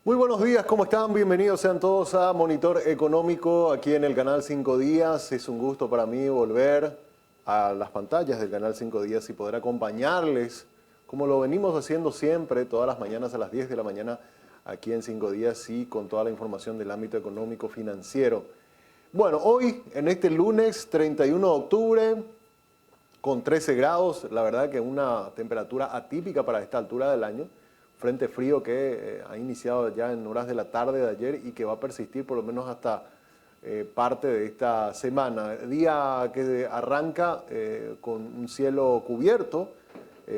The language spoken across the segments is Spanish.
Muy buenos días, ¿cómo están? Bienvenidos sean todos a Monitor Económico aquí en el canal 5 Días. Es un gusto para mí volver a las pantallas del canal 5 Días y poder acompañarles, como lo venimos haciendo siempre, todas las mañanas a las 10 de la mañana aquí en 5 Días y con toda la información del ámbito económico financiero. Bueno, hoy en este lunes 31 de octubre, con 13 grados, la verdad que una temperatura atípica para esta altura del año. Frente frío que ha iniciado ya en horas de la tarde de ayer y que va a persistir por lo menos hasta parte de esta semana. Día que arranca con un cielo cubierto,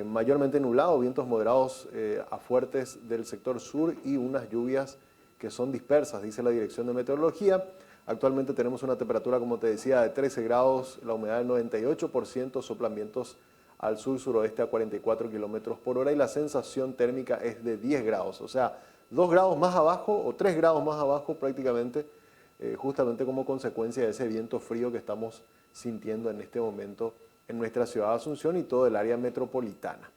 mayormente nublado, vientos moderados a fuertes del sector sur y unas lluvias que son dispersas, dice la Dirección de Meteorología. Actualmente tenemos una temperatura, como te decía, de 13 grados, la humedad del 98%, soplan vientos al sur-suroeste a 44 kilómetros por hora y la sensación térmica es de 10 grados, o sea, 2 grados más abajo o 3 grados más abajo prácticamente, justamente como consecuencia de ese viento frío que estamos sintiendo en este momento en nuestra ciudad de Asunción y todo el área metropolitana.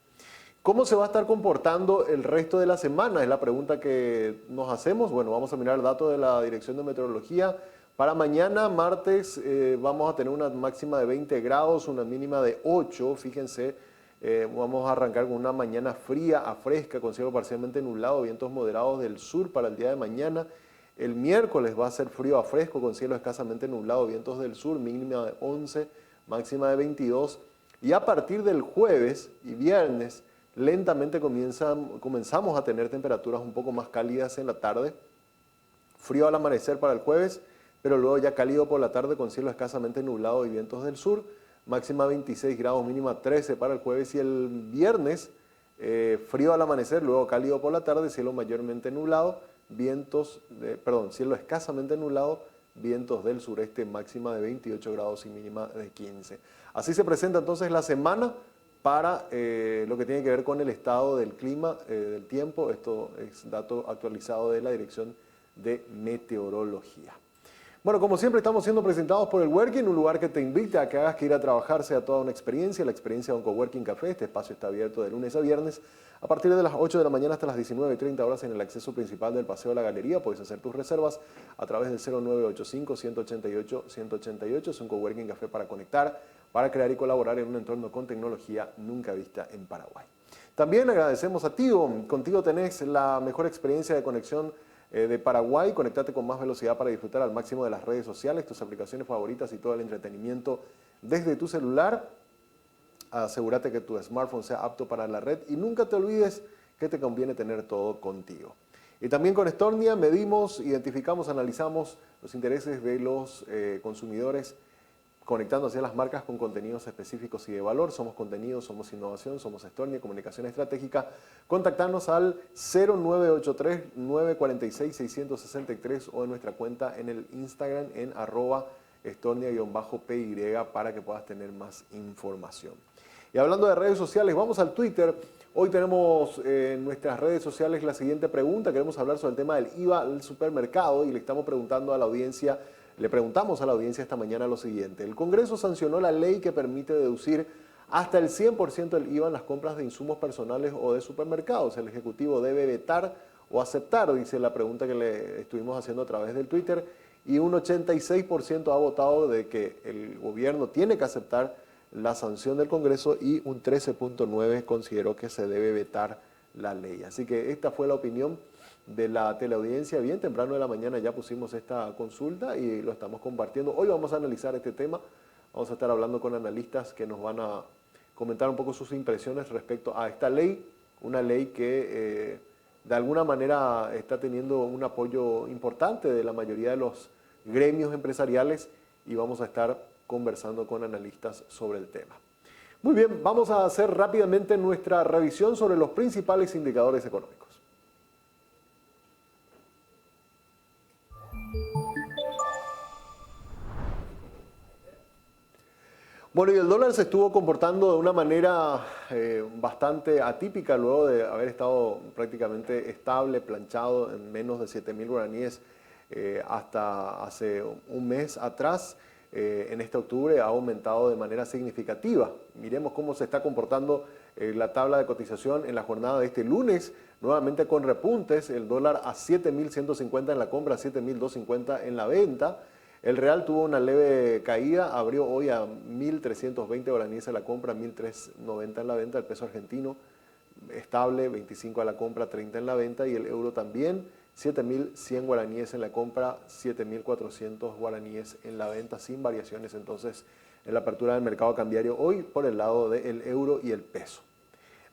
¿Cómo se va a estar comportando el resto de la semana? Es la pregunta que nos hacemos. Bueno, vamos a mirar datos de la Dirección de Meteorología. Para mañana, martes, vamos a tener una máxima de 20 grados, una mínima de 8. Fíjense, vamos a arrancar con una mañana fría a fresca, con cielo parcialmente nublado, vientos moderados del sur para el día de mañana. El miércoles va a ser frío a fresco, con cielo escasamente nublado, vientos del sur, mínima de 11, máxima de 22. Y a partir del jueves y viernes, lentamente comenzamos a tener temperaturas un poco más cálidas en la tarde. Frío al amanecer para el jueves, pero luego ya cálido por la tarde con cielo escasamente nublado y vientos del sur. Máxima 26 grados, mínima 13 para el jueves y el viernes. Frío al amanecer, luego cálido por la tarde, cielo mayormente nublado, cielo escasamente nublado, vientos del sureste, máxima de 28 grados y mínima de 15. Así se presenta entonces la semana para lo que tiene que ver con el estado del clima, del tiempo. Esto es dato actualizado de la Dirección de Meteorología. Bueno, como siempre estamos siendo presentados por el Working, un lugar que te invita a que hagas que ir a trabajar sea toda una experiencia, la experiencia de un Coworking Café. Este espacio está abierto de lunes a viernes a partir de las 8 de la mañana hasta las 19:30 horas en el acceso principal del Paseo de la Galería. Puedes hacer tus reservas a través del 0985-188-188. Es un Coworking Café para conectar, para crear y colaborar en un entorno con tecnología nunca vista en Paraguay. También agradecemos a Tigo. Contigo tenés la mejor experiencia de conexión de Paraguay. Conectate con más velocidad para disfrutar al máximo de las redes sociales, tus aplicaciones favoritas y todo el entretenimiento desde tu celular. Asegúrate que tu smartphone sea apto para la red y nunca te olvides que te conviene tener todo contigo. Y también con Stornia medimos, identificamos, analizamos los intereses de los consumidores, conectando hacia las marcas con contenidos específicos y de valor. Somos contenidos, somos innovación, somos Stornia, comunicación estratégica. Contactanos al 0983-946-663 o en nuestra cuenta en el Instagram en @Stornia_PY para que puedas tener más información. Y hablando de redes sociales, vamos al Twitter. Hoy tenemos en nuestras redes sociales la siguiente pregunta. Queremos hablar sobre el tema del IVA del supermercado y le preguntamos a la audiencia esta mañana lo siguiente. El Congreso sancionó la ley que permite deducir hasta el 100% del IVA en las compras de insumos personales o de supermercados. El Ejecutivo debe vetar o aceptar, dice la pregunta que le estuvimos haciendo a través del Twitter, y un 86% ha votado de que el gobierno tiene que aceptar la sanción del Congreso y un 13.9% consideró que se debe vetar la ley. Así que esta fue la opinión de la teleaudiencia. Bien temprano de la mañana ya pusimos esta consulta y lo estamos compartiendo. Hoy vamos a analizar este tema. Vamos a estar hablando con analistas que nos van a comentar un poco sus impresiones respecto a esta ley, una ley que de alguna manera está teniendo un apoyo importante de la mayoría de los gremios empresariales y vamos a estar conversando con analistas sobre el tema. Muy bien, vamos a hacer rápidamente nuestra revisión sobre los principales indicadores económicos. Bueno, y el dólar se estuvo comportando de una manera bastante atípica luego de haber estado prácticamente estable, planchado en menos de 7.000 guaraníes hasta hace un mes atrás. en este octubre ha aumentado de manera significativa. Miremos cómo se está comportando la tabla de cotización en la jornada de este lunes, nuevamente con repuntes, el dólar a 7.150 en la compra, 7.250 en la venta. El real tuvo una leve caída, abrió hoy a 1.320 guaraníes en la compra, 1.390 en la venta. El peso argentino estable, 25 a la compra, 30 en la venta, y el euro también, 7.100 guaraníes en la compra, 7.400 guaraníes en la venta, sin variaciones entonces en la apertura del mercado cambiario hoy por el lado del euro y el peso.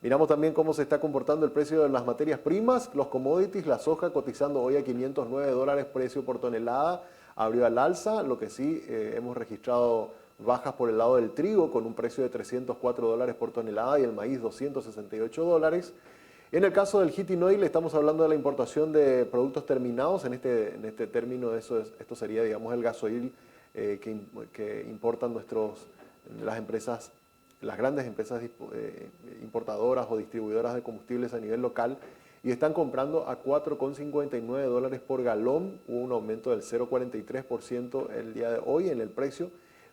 Miramos también cómo se está comportando el precio de las materias primas, los commodities, la soja cotizando hoy a $509 precio por tonelada, abrió al alza, lo que sí hemos registrado bajas por el lado del trigo con un precio de $304 por tonelada y el maíz $268. En el caso del heating oil estamos hablando de la importación de productos terminados, en este término esto sería digamos el gasoil que importan las empresas, las grandes empresas importadoras o distribuidoras de combustibles a nivel local, y están comprando a $4,59 por galón. Hubo un aumento del 0,43% el día de hoy en el precio,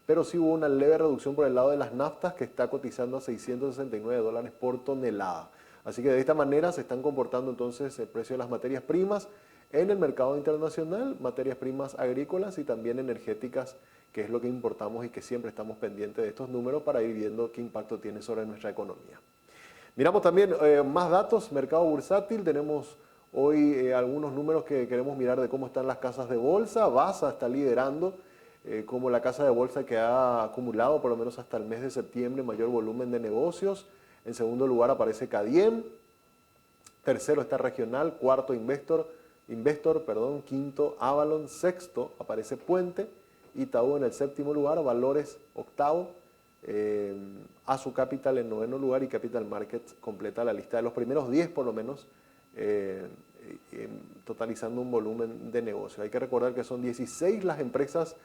pero sí hubo una leve reducción por el lado de las naftas, que está cotizando a $669 por tonelada. Así que de esta manera se están comportando entonces el precio de las materias primas en el mercado internacional, materias primas agrícolas y también energéticas, que es lo que importamos y que siempre estamos pendientes de estos números para ir viendo qué impacto tiene sobre nuestra economía. Miramos también más datos, mercado bursátil. Tenemos hoy algunos números que queremos mirar de cómo están las casas de bolsa. Basa está liderando como la casa de bolsa que ha acumulado por lo menos hasta el mes de septiembre mayor volumen de negocios. En segundo lugar aparece Cadiem, tercero está Regional, cuarto Investor, quinto Avalon, sexto aparece Puente, Itaú en el séptimo lugar, Valores octavo, Azu Capital en noveno lugar y Capital Markets completa la lista de los primeros 10 por lo menos, totalizando un volumen de negocio. Hay que recordar que son 16 las empresas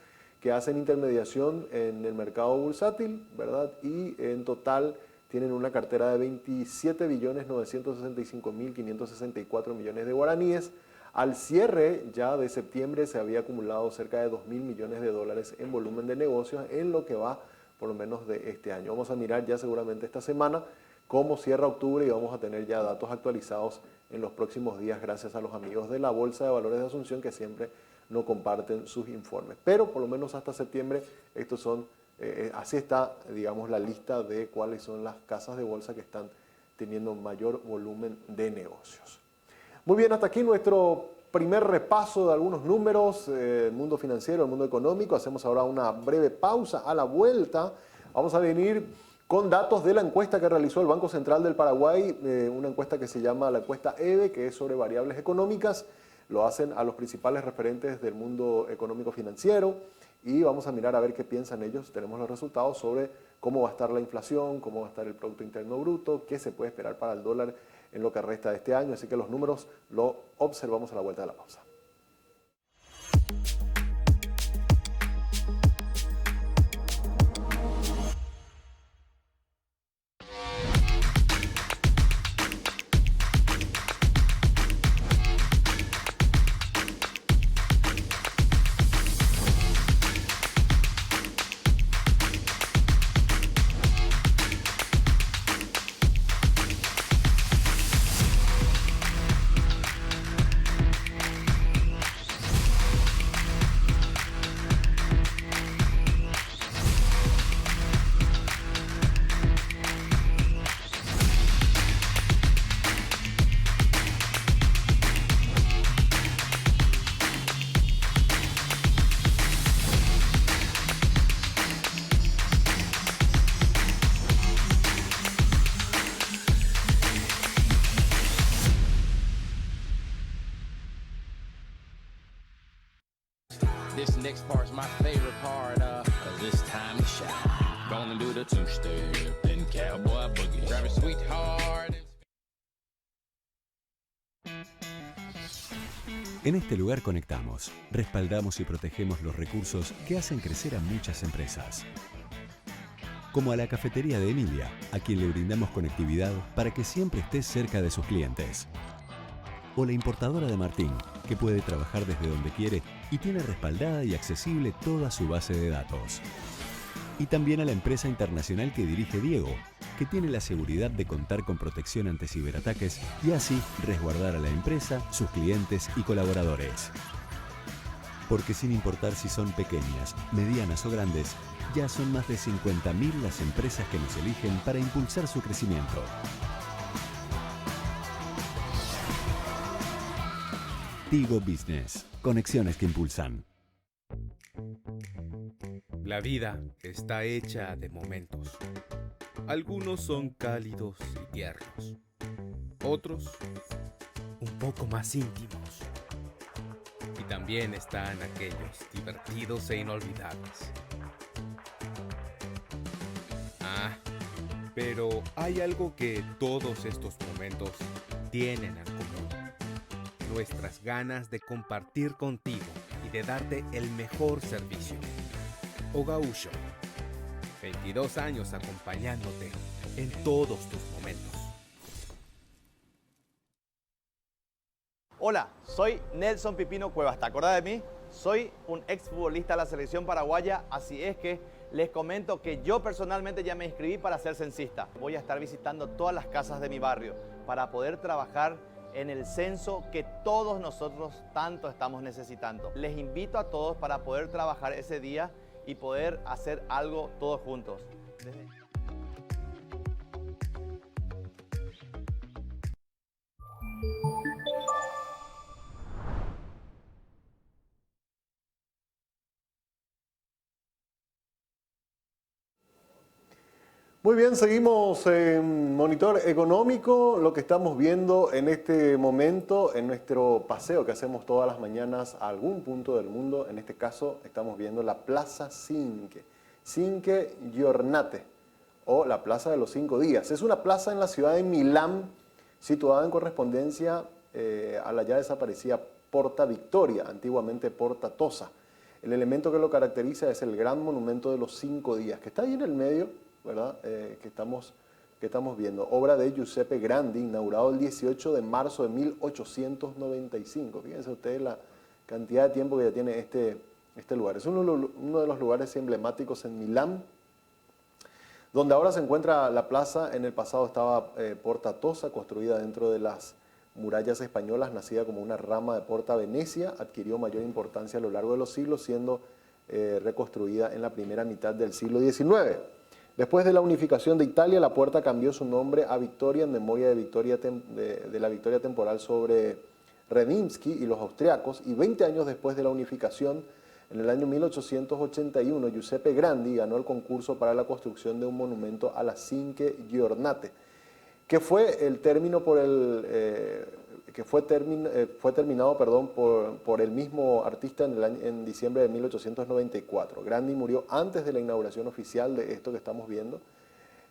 que hacen intermediación en el mercado bursátil, ¿verdad? Y en total tienen una cartera de 27.965.564 millones de guaraníes. Al cierre ya de septiembre se había acumulado cerca de 2.000 millones de dólares en volumen de negocios en lo que va por lo menos de este año. Vamos a mirar ya seguramente esta semana cómo cierra octubre y vamos a tener ya datos actualizados en los próximos días gracias a los amigos de la Bolsa de Valores de Asunción que siempre nos comparten sus informes. Pero por lo menos hasta septiembre estos son, así está digamos la lista de cuáles son las casas de bolsa que están teniendo mayor volumen de negocios. Muy bien, hasta aquí nuestro primer repaso de algunos números, el mundo financiero, el mundo económico. Hacemos ahora una breve pausa. A la vuelta vamos a venir con datos de la encuesta que realizó el Banco Central del Paraguay, una encuesta que se llama la encuesta EVE, que es sobre variables económicas. Lo hacen a los principales referentes del mundo económico financiero y vamos a mirar a ver qué piensan ellos. Tenemos los resultados sobre cómo va a estar la inflación, cómo va a estar el Producto Interno Bruto, qué se puede esperar para el dólar en lo que resta de este año. Así que los números lo observamos a la vuelta de la pausa. This next part's my favorite part, cause it's time to shine. Gonna do the two-step and cowboy boogie. Grab a sweetheart. En este lugar conectamos, respaldamos y protegemos los recursos que hacen crecer a muchas empresas. Como a la cafetería de Emilia, a quien le brindamos conectividad para que siempre esté cerca de sus clientes. O la importadora de Martín, que puede trabajar desde donde quiere y tiene respaldada y accesible toda su base de datos. Y también a la empresa internacional que dirige Diego, que tiene la seguridad de contar con protección ante ciberataques y así resguardar a la empresa, sus clientes y colaboradores. Porque sin importar si son pequeñas, medianas o grandes, ya son más de 50.000 las empresas que nos eligen para impulsar su crecimiento. Tigo Business. Conexiones que impulsan. La vida está hecha de momentos. Algunos son cálidos y tiernos. Otros, un poco más íntimos. Y también están aquellos divertidos e inolvidables. Pero hay algo que todos estos momentos tienen en común. Nuestras ganas de compartir contigo y de darte el mejor servicio. Ogausho, 22 años acompañándote en todos tus momentos. Hola, soy Nelson Pipino Cuevas. ¿Te acordás de mí? Soy un exfutbolista de la selección paraguaya, así es que les comento que yo personalmente ya me inscribí para ser censista. Voy a estar visitando todas las casas de mi barrio para poder trabajar en el censo que todos nosotros tanto estamos necesitando. Les invito a todos para poder trabajar ese día y poder hacer algo todos juntos. Muy bien, seguimos en Monitor Económico. Lo que estamos viendo en este momento, en nuestro paseo que hacemos todas las mañanas a algún punto del mundo, en este caso estamos viendo la Plaza Cinque Giornate, o la Plaza de los 5 días. Es una plaza en la ciudad de Milán, situada en correspondencia a la ya desaparecida Porta Victoria, antiguamente Porta Tosa. El elemento que lo caracteriza es el gran monumento de los 5 días, que está ahí en el medio, ¿verdad? Que estamos viendo. Obra de Giuseppe Grandi, inaugurado el 18 de marzo de 1895. Fíjense ustedes la cantidad de tiempo que ya tiene este lugar. Es uno de los lugares emblemáticos en Milán, donde ahora se encuentra la plaza. En el pasado estaba Porta Tosa, construida dentro de las murallas españolas, nacida como una rama de Porta Venecia, adquirió mayor importancia a lo largo de los siglos, siendo reconstruida en la primera mitad del siglo XIX. Después de la unificación de Italia, la puerta cambió su nombre a Victoria en memoria de la victoria temporal sobre Redinsky y los austriacos, y 20 años después de la unificación, en el año 1881, Giuseppe Grandi ganó el concurso para la construcción de un monumento a las Cinque Giornate, que fue el término fue terminado por el mismo artista en diciembre de 1894. Grandi murió antes de la inauguración oficial de esto que estamos viendo,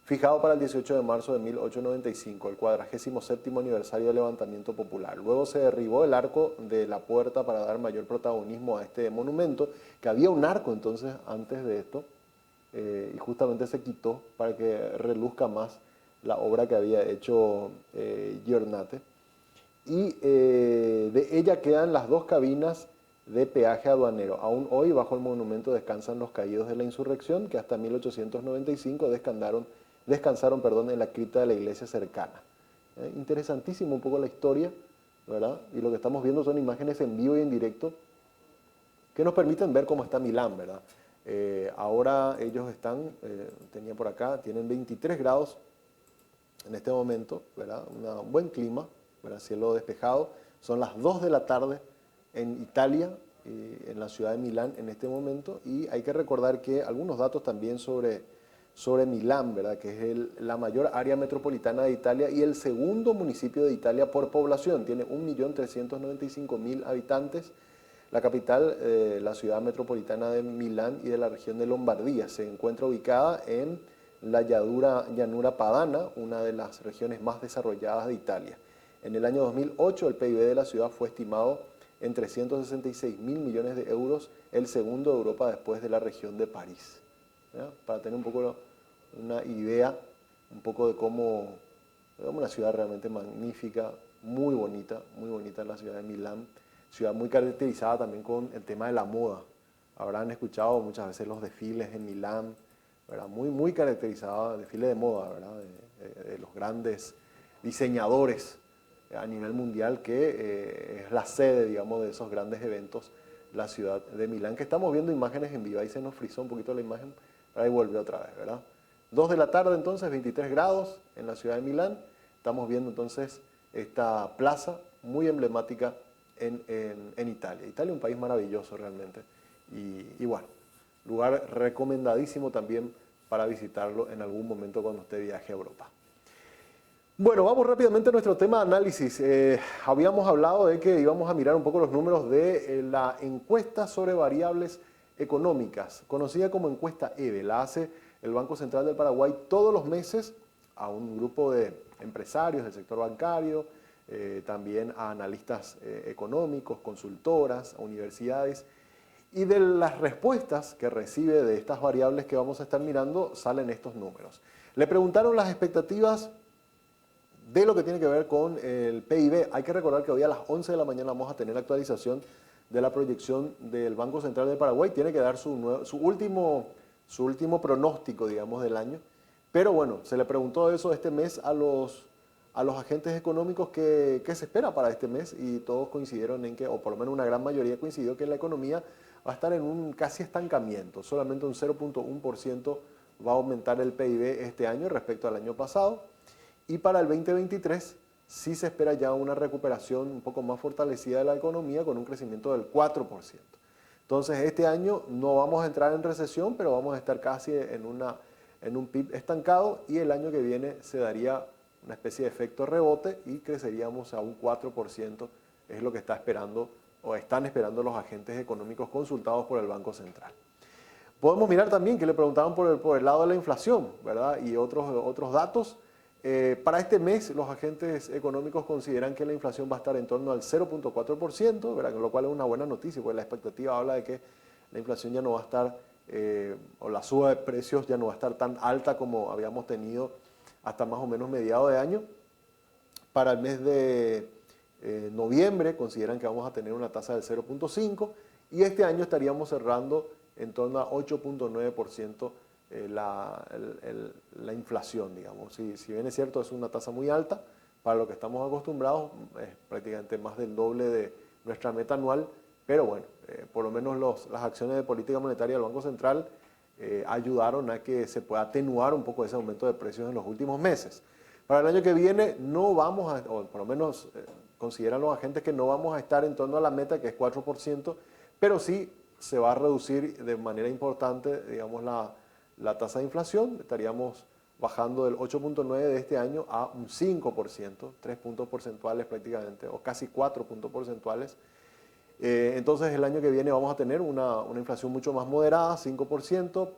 fijado para el 18 de marzo de 1895, el 47º aniversario del levantamiento popular. Luego se derribó el arco de la puerta para dar mayor protagonismo a este monumento, que había un arco entonces antes de esto, y justamente se quitó para que reluzca más la obra que había hecho Giornate. Y de ella quedan las 2 cabinas de peaje aduanero. Aún hoy bajo el monumento descansan los caídos de la insurrección, que hasta 1895 descansaron en la cripta de la iglesia cercana. Interesantísimo un poco la historia, ¿verdad? Y lo que estamos viendo son imágenes en vivo y en directo que nos permiten ver cómo está Milán, ¿verdad? Ahora ellos tenían por acá, tienen 23 grados en este momento, ¿verdad? Un buen clima, ¿verdad? Cielo despejado. Son las 2 de la tarde en Italia, en la ciudad de Milán en este momento, y hay que recordar que algunos datos también sobre Milán, ¿verdad? Que es la mayor área metropolitana de Italia y el segundo municipio de Italia por población. Tiene 1.395.000 habitantes. La capital, la ciudad metropolitana de Milán y de la región de Lombardía, se encuentra ubicada en la llanura padana, una de las regiones más desarrolladas de Italia. En el año 2008 el PIB de la ciudad fue estimado en 366.000 millones de euros, el segundo de Europa después de la región de París. ¿Ya? Para tener un poco una idea, un poco de cómo una ciudad realmente magnífica, muy bonita la ciudad de Milán, ciudad muy caracterizada también con el tema de la moda. Habrán escuchado muchas veces los desfiles en Milán, ¿verdad? Muy caracterizada, desfile de moda, ¿verdad? De los grandes diseñadores a nivel mundial, que es la sede, digamos, de esos grandes eventos, la ciudad de Milán, que estamos viendo imágenes en vivo. Ahí se nos frizó un poquito la imagen, pero ahí volvió otra vez, ¿verdad? 2 de la tarde entonces, 23 grados en la ciudad de Milán. Estamos viendo entonces esta plaza muy emblemática en Italia. Italia es un país maravilloso realmente. Y bueno, lugar recomendadísimo también para visitarlo en algún momento cuando usted viaje a Europa. Bueno, vamos rápidamente a nuestro tema de análisis. Habíamos hablado de que íbamos a mirar un poco los números de la encuesta sobre variables económicas, conocida como encuesta EVE. La hace el Banco Central del Paraguay todos los meses a un grupo de empresarios del sector bancario, también a analistas económicos, consultoras, a universidades. Y de las respuestas que recibe de estas variables que vamos a estar mirando, salen estos números. Le preguntaron las expectativas de lo que tiene que ver con el PIB. Hay que recordar que hoy a las 11 de la mañana vamos a tener la actualización de la proyección del Banco Central del Paraguay. Tiene que dar su último pronóstico, digamos, del año. Pero bueno, se le preguntó eso este mes a los agentes económicos qué se espera para este mes, y todos coincidieron en que, o por lo menos una gran mayoría coincidió, que la economía va a estar en un casi estancamiento. Solamente un 0.1% va a aumentar el PIB este año respecto al año pasado. Y para el 2023 sí se espera ya una recuperación un poco más fortalecida de la economía, con un crecimiento del 4%. Entonces este año no vamos a entrar en recesión, pero vamos a estar casi en un PIB estancado, y el año que viene se daría una especie de efecto rebote y creceríamos a un 4%, es lo que está esperando o están esperando los agentes económicos consultados por el Banco Central. Podemos mirar también que le preguntaban por el lado de la inflación, ¿verdad? Y otros datos. Para este mes los agentes económicos consideran que la inflación va a estar en torno al 0.4%, ¿verdad? Lo cual es una buena noticia, porque la expectativa habla de que la inflación ya no va a estar, o la suba de precios ya no va a estar tan alta como habíamos tenido hasta más o menos mediados de año. Para el mes de noviembre consideran que vamos a tener una tasa del 0.5%, y este año estaríamos cerrando en torno a 8.9% la inflación, digamos. Si bien es cierto, es una tasa muy alta para lo que estamos acostumbrados, es prácticamente más del doble de nuestra meta anual, pero bueno, por lo menos las acciones de política monetaria del Banco Central ayudaron a que se pueda atenuar un poco ese aumento de precios en los últimos meses. Para el año que viene no vamos a, o por lo menos consideran los agentes que no vamos a estar en torno a la meta, que es 4%, pero sí se va a reducir de manera importante, digamos, la tasa de inflación. Estaríamos bajando del 8.9 de este año a un 5%, 3 puntos porcentuales prácticamente, o casi 4 puntos porcentuales. Entonces el año que viene vamos a tener una inflación mucho más moderada, 5%.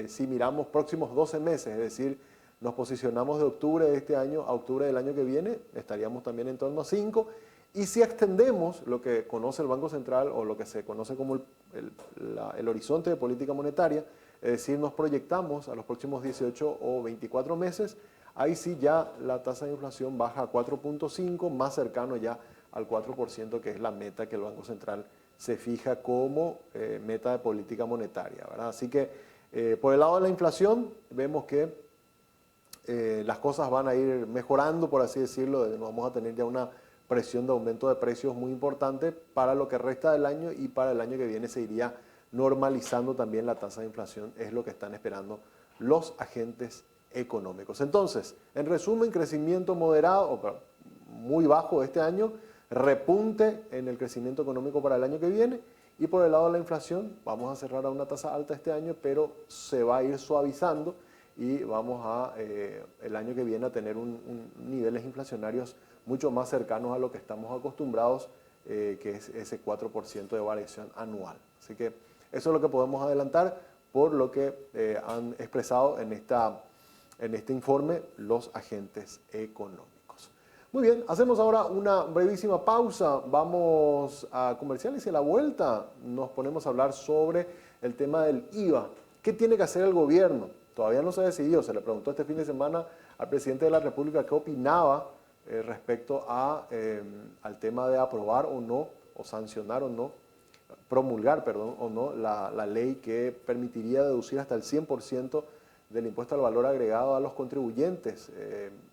Si miramos próximos 12 meses, es decir, nos posicionamos de octubre de este año a octubre del año que viene, estaríamos también en torno a 5%. Y si extendemos lo que conoce el Banco Central, o lo que se conoce como el horizonte de política monetaria, es decir, nos proyectamos a los próximos 18 o 24 meses, ahí sí ya la tasa de inflación baja a 4.5, más cercano ya al 4%, que es la meta que el Banco Central se fija como meta de política monetaria, ¿verdad? Así que por el lado de la inflación vemos que las cosas van a ir mejorando, por así decirlo. No vamos a tener ya una presión de aumento de precios muy importante para lo que resta del año, y para el año que viene se iría normalizando también la tasa de inflación, es lo que están esperando los agentes económicos. Entonces, en resumen, crecimiento moderado o muy bajo este año, repunte en el crecimiento económico para el año que viene, y por el lado de la inflación vamos a cerrar a una tasa alta este año, pero se va a ir suavizando, y vamos a el año que viene a tener niveles inflacionarios mucho más cercanos a lo que estamos acostumbrados, que es ese 4% de variación anual. Así que eso es lo que podemos adelantar por lo que han expresado en este informe los agentes económicos. Muy bien, hacemos ahora una brevísima pausa. Vamos a comerciales y a la vuelta nos ponemos a hablar sobre el tema del IVA. ¿Qué tiene que hacer el gobierno? Todavía no se ha decidido. Se le preguntó este fin de semana al presidente de la República qué opinaba respecto al tema de aprobar o no, o sancionar o no, promulgar, perdón, o no, la ley que permitiría deducir hasta el 100% del impuesto al valor agregado a los contribuyentes.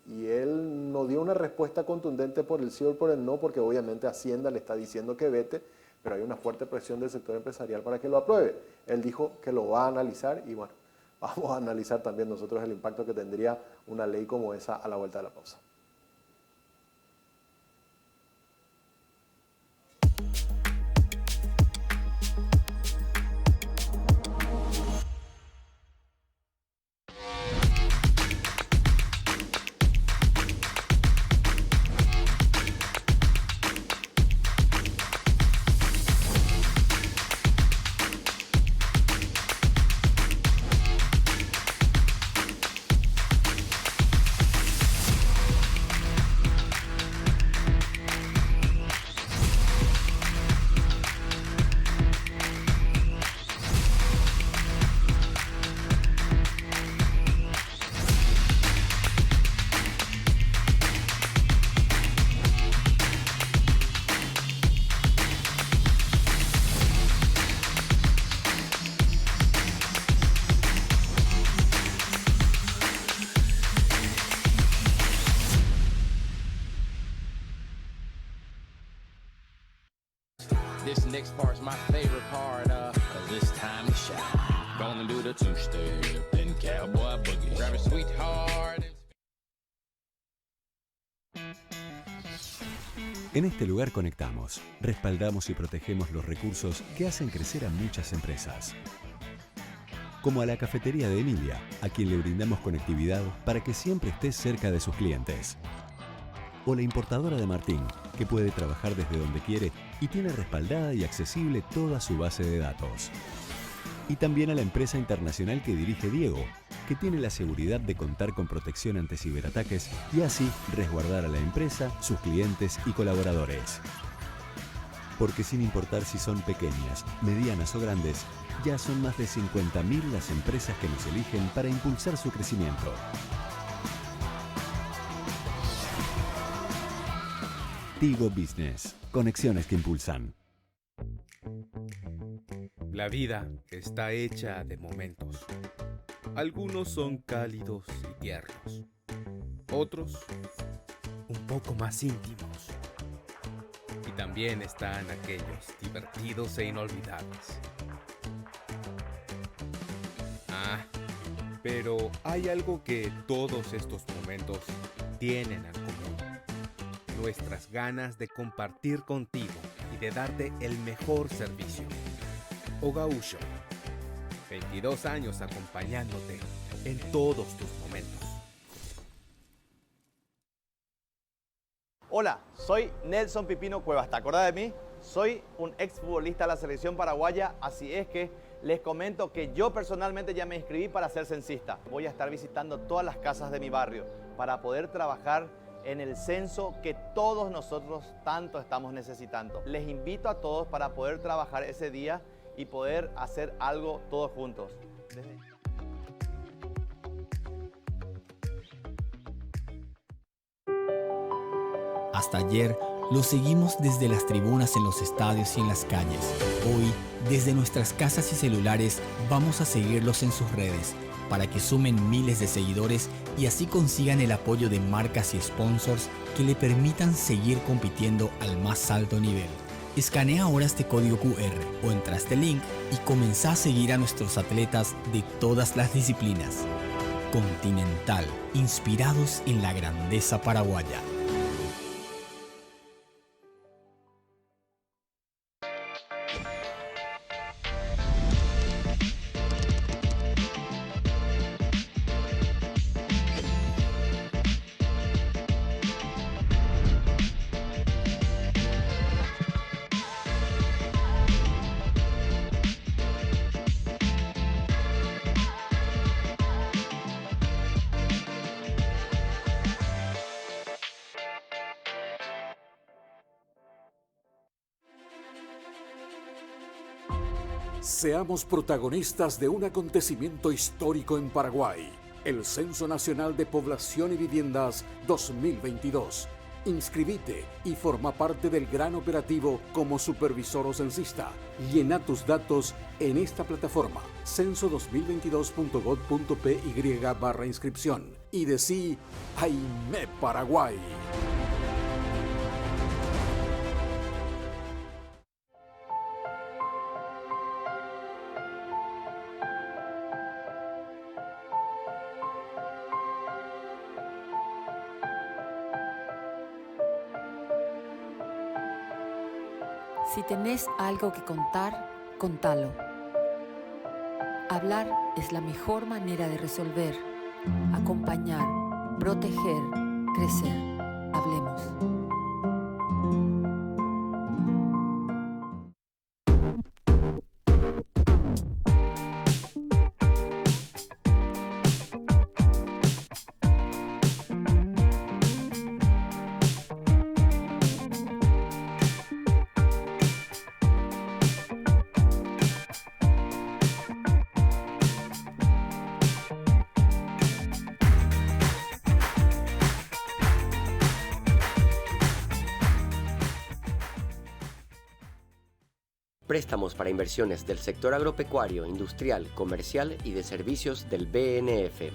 Y él no dio una respuesta contundente por el sí o por el no, porque obviamente Hacienda le está diciendo que vete, pero hay una fuerte presión del sector empresarial para que lo apruebe. Él dijo que lo va a analizar y bueno, vamos a analizar también nosotros el impacto que tendría una ley como esa a la vuelta de la pausa. This next part's my favorite part, cause it's time to shine. Gonna do the two-step and cowboy boogie. Grab a sweetheart. En este lugar conectamos, respaldamos y protegemos los recursos que hacen crecer a muchas empresas. Como a la cafetería de Emilia, a quien le brindamos conectividad para que siempre esté cerca de sus clientes. O la importadora de Martín, que puede trabajar desde donde quiere y tiene respaldada y accesible toda su base de datos. Y también a la empresa internacional que dirige Diego, que tiene la seguridad de contar con protección ante ciberataques y así resguardar a la empresa, sus clientes y colaboradores. Porque sin importar si son pequeñas, medianas o grandes, ya son más de 50.000 las empresas que nos eligen para impulsar su crecimiento. Tigo Business. Conexiones que impulsan. La vida está hecha de momentos. Algunos son cálidos y tiernos. Otros, un poco más íntimos. Y también están aquellos divertidos e inolvidables. Pero hay algo que todos estos momentos tienen en común. Nuestras ganas de compartir contigo y de darte el mejor servicio. Ogausho, 22 años acompañándote en todos tus momentos. Hola, soy Nelson Pipino Cuevas. ¿Te acordás de mí? Soy un exfutbolista de la selección paraguaya, así es que les comento que yo personalmente ya me inscribí para ser censista. Voy a estar visitando todas las casas de mi barrio para poder trabajar en el censo que todos nosotros tanto estamos necesitando. Les invito a todos para poder trabajar ese día y poder hacer algo todos juntos. Hasta ayer lo seguimos desde las tribunas en los estadios y en las calles. Hoy, desde nuestras casas y celulares, vamos a seguirlos en sus redes para que sumen miles de seguidores y así consigan el apoyo de marcas y sponsors que le permitan seguir compitiendo al más alto nivel. Escanea ahora este código QR o entra a este link y comenzá a seguir a nuestros atletas de todas las disciplinas. Continental, inspirados en la grandeza paraguaya. Seamos protagonistas de un acontecimiento histórico en Paraguay, el Censo Nacional de Población y Viviendas 2022, Inscribite y forma parte del gran operativo como supervisor o censista. Llena tus datos en esta plataforma, censo2022.gov.py/inscripción y decí Aimé Paraguay. Si tenés algo que contar, contalo. Hablar es la mejor manera de resolver, acompañar, proteger, crecer. Hablemos. Préstamos para inversiones del sector agropecuario, industrial, comercial y de servicios del BNF.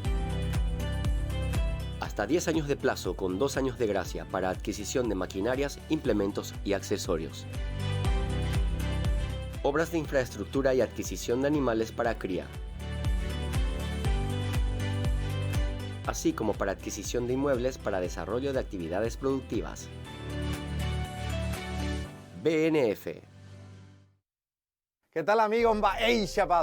Hasta 10 años de plazo con 2 años de gracia para adquisición de maquinarias, implementos y accesorios. Obras de infraestructura y adquisición de animales para cría. Así como para adquisición de inmuebles para desarrollo de actividades productivas. BNF. ¿Qué tal amigos?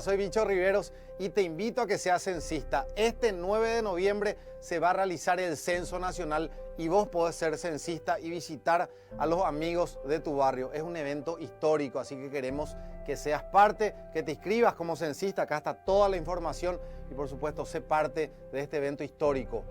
Soy Bicho Riveros y te invito a que seas censista. Este 9 de noviembre se va a realizar el Censo Nacional y vos podés ser censista y visitar a los amigos de tu barrio. Es un evento histórico, así que queremos que seas parte, que te inscribas como censista. Acá está toda la información y por supuesto sé parte de este evento histórico.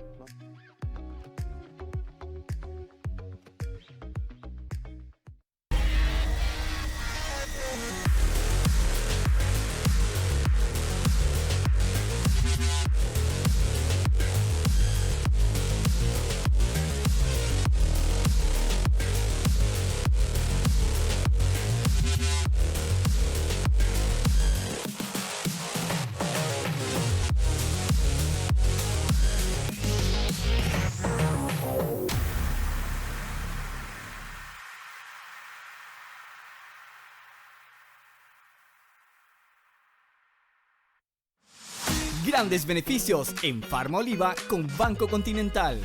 Grandes beneficios en Farma Oliva con Banco Continental.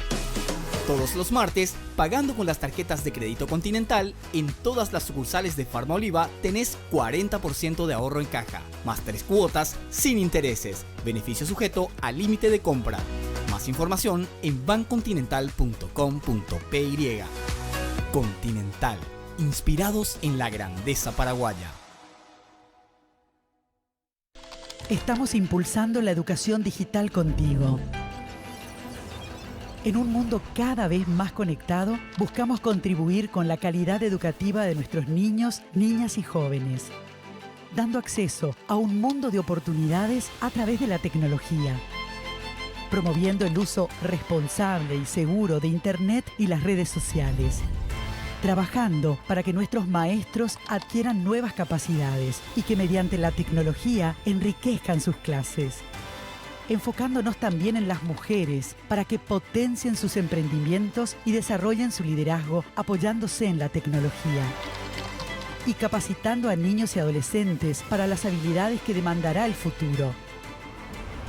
Todos los martes, pagando con las tarjetas de crédito Continental, en todas las sucursales de Farma Oliva tenés 40% de ahorro en caja, más 3 cuotas sin intereses. Beneficio sujeto al límite de compra. Más información en bancontinental.com.py. Continental, inspirados en la grandeza paraguaya. Estamos impulsando la educación digital contigo. En un mundo cada vez más conectado, buscamos contribuir con la calidad educativa de nuestros niños, niñas y jóvenes, dando acceso a un mundo de oportunidades a través de la tecnología, promoviendo el uso responsable y seguro de Internet y las redes sociales, trabajando para que nuestros maestros adquieran nuevas capacidades y que mediante la tecnología enriquezcan sus clases. Enfocándonos también en las mujeres para que potencien sus emprendimientos y desarrollen su liderazgo apoyándose en la tecnología. Y capacitando a niños y adolescentes para las habilidades que demandará el futuro.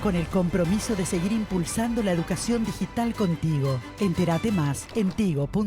Con el compromiso de seguir impulsando la educación digital contigo. Entérate más en tigo.com.py.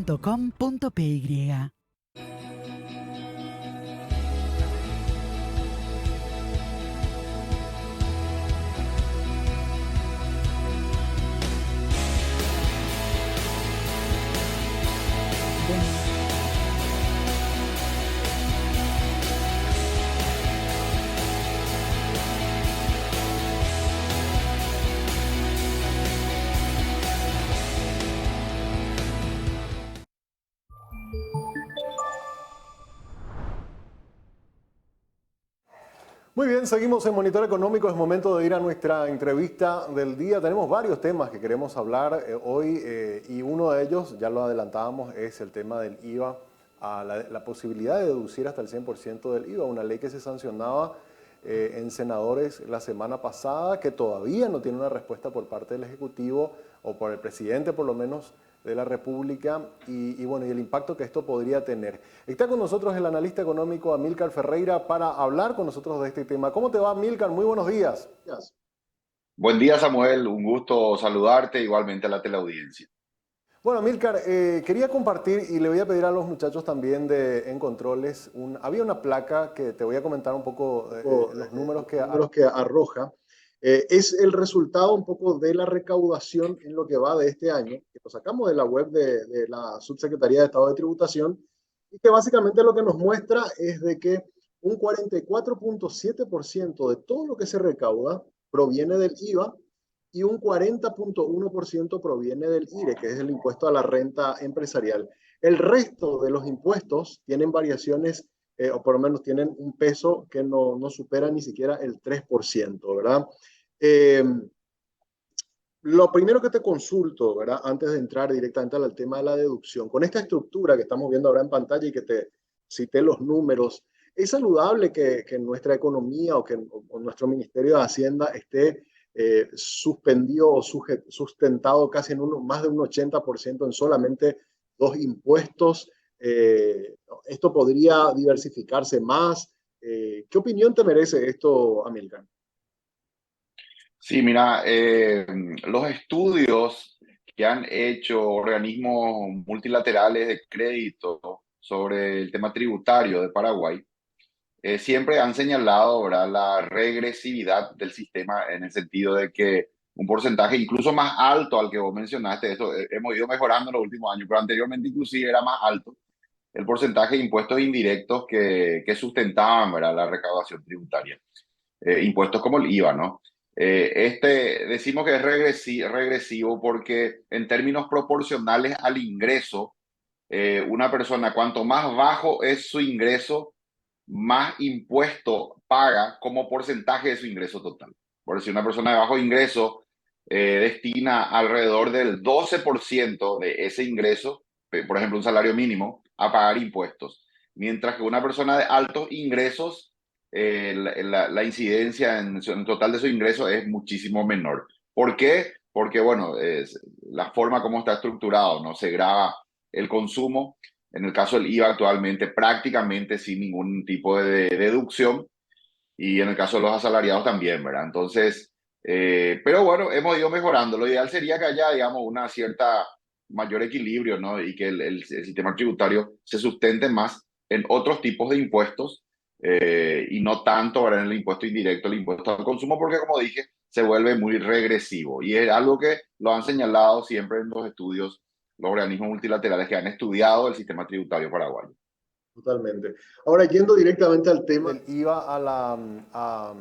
Muy bien, seguimos en Monitor Económico. Es momento de ir a nuestra entrevista del día. Tenemos varios temas que queremos hablar hoy y uno de ellos, ya lo adelantábamos, es el tema del IVA, la posibilidad de deducir hasta el 100% del IVA, una ley que se sancionaba en senadores la semana pasada, que todavía no tiene una respuesta por parte del Ejecutivo o por el presidente por lo menos de la República y bueno, y el impacto que esto podría tener. Está con nosotros el analista económico Amílcar Ferreira para hablar con nosotros de este tema. ¿Cómo te va, Amílcar? Muy buenos días. Buen día, Samuel. Un gusto saludarte, igualmente a la teleaudiencia. Bueno, Amílcar, quería compartir y le voy a pedir a los muchachos también en Controles, había una placa que te voy a comentar un poco los números que arroja. Es el resultado un poco de la recaudación en lo que va de este año, que lo sacamos de la web de la Subsecretaría de Estado de Tributación, y que básicamente lo que nos muestra es de que un 44.7% de todo lo que se recauda proviene del IVA y un 40.1% proviene del IRE, que es el impuesto a la renta empresarial. El resto de los impuestos tienen variaciones, o por lo menos tienen un peso que no supera ni siquiera el 3%, ¿verdad? Lo primero que te consulto, ¿verdad? Antes de entrar directamente al tema de la deducción, con esta estructura que estamos viendo ahora en pantalla y que te cité los números, ¿es saludable que nuestra economía o nuestro Ministerio de Hacienda esté suspendido o sustentado casi en más de un 80% en solamente dos impuestos? ¿Esto podría diversificarse más? ¿Qué opinión te merece esto, Amílcar? Sí, mira, los estudios que han hecho organismos multilaterales de crédito sobre el tema tributario de Paraguay siempre han señalado, ¿verdad?, la regresividad del sistema en el sentido de que un porcentaje incluso más alto al que vos mencionaste, esto hemos ido mejorando en los últimos años, pero anteriormente inclusive era más alto el porcentaje de impuestos indirectos que sustentaban, ¿verdad?, la recaudación tributaria. Impuestos como el IVA, ¿no? Decimos que es regresivo porque en términos proporcionales al ingreso, una persona, cuanto más bajo es su ingreso, más impuesto paga como porcentaje de su ingreso total. Por decir, una persona de bajo ingreso destina alrededor del 12% de ese ingreso, por ejemplo, un salario mínimo, a pagar impuestos. Mientras que una persona de altos ingresos, la incidencia en total de su ingreso es muchísimo menor. ¿Por qué? Porque, bueno, la forma como está estructurado, ¿no? Se grava el consumo, en el caso del IVA actualmente, prácticamente sin ningún tipo de deducción, y en el caso de los asalariados también, ¿verdad? Entonces, pero bueno, hemos ido mejorando. Lo ideal sería que haya, digamos, una cierta mayor equilibrio, ¿no? Y que el sistema tributario se sustente más en otros tipos de impuestos, y no tanto ahora en el impuesto indirecto, el impuesto al consumo, porque como dije, se vuelve muy regresivo. Y es algo que lo han señalado siempre en los estudios los organismos multilaterales que han estudiado el sistema tributario paraguayo. Totalmente. Ahora, yendo directamente al tema del IVA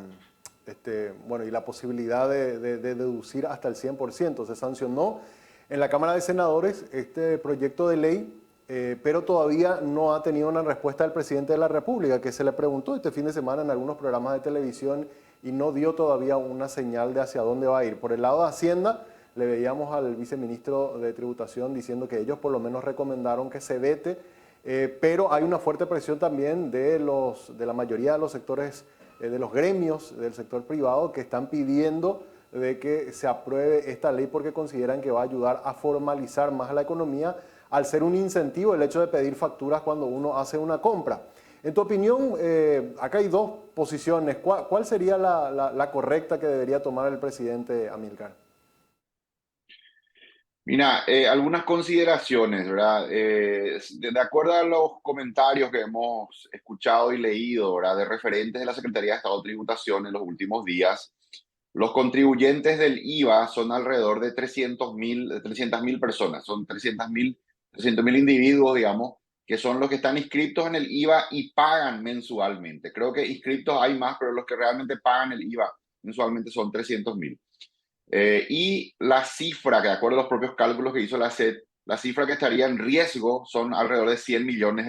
bueno, y la posibilidad de deducir hasta el 100%. Se sancionó en la Cámara de Senadores este proyecto de ley, pero todavía no ha tenido una respuesta del presidente de la República, que se le preguntó este fin de semana en algunos programas de televisión y no dio todavía una señal de hacia dónde va a ir. Por el lado de Hacienda, le veíamos al viceministro de Tributación diciendo que ellos por lo menos recomendaron que se vete, pero hay una fuerte presión también de la mayoría de los sectores, de los gremios del sector privado, que están pidiendo de que se apruebe esta ley porque consideran que va a ayudar a formalizar más la economía al ser un incentivo el hecho de pedir facturas cuando uno hace una compra. En tu opinión, acá hay dos posiciones. ¿Cuál sería la correcta que debería tomar el presidente, Amílcar? Mira, algunas consideraciones, ¿verdad? De acuerdo a los comentarios que hemos escuchado y leído, ¿verdad?, de referentes de la Secretaría de Estado de Tributación en los últimos días, los contribuyentes del IVA son alrededor de 300.000 personas, son 300.000 individuos, digamos, que son los que están inscritos en el IVA y pagan mensualmente. Creo que inscritos hay más, pero los que realmente pagan el IVA mensualmente son 300.000. Y la cifra, que de acuerdo a los propios cálculos que hizo la SED, la cifra que estaría en riesgo son alrededor de $100 millones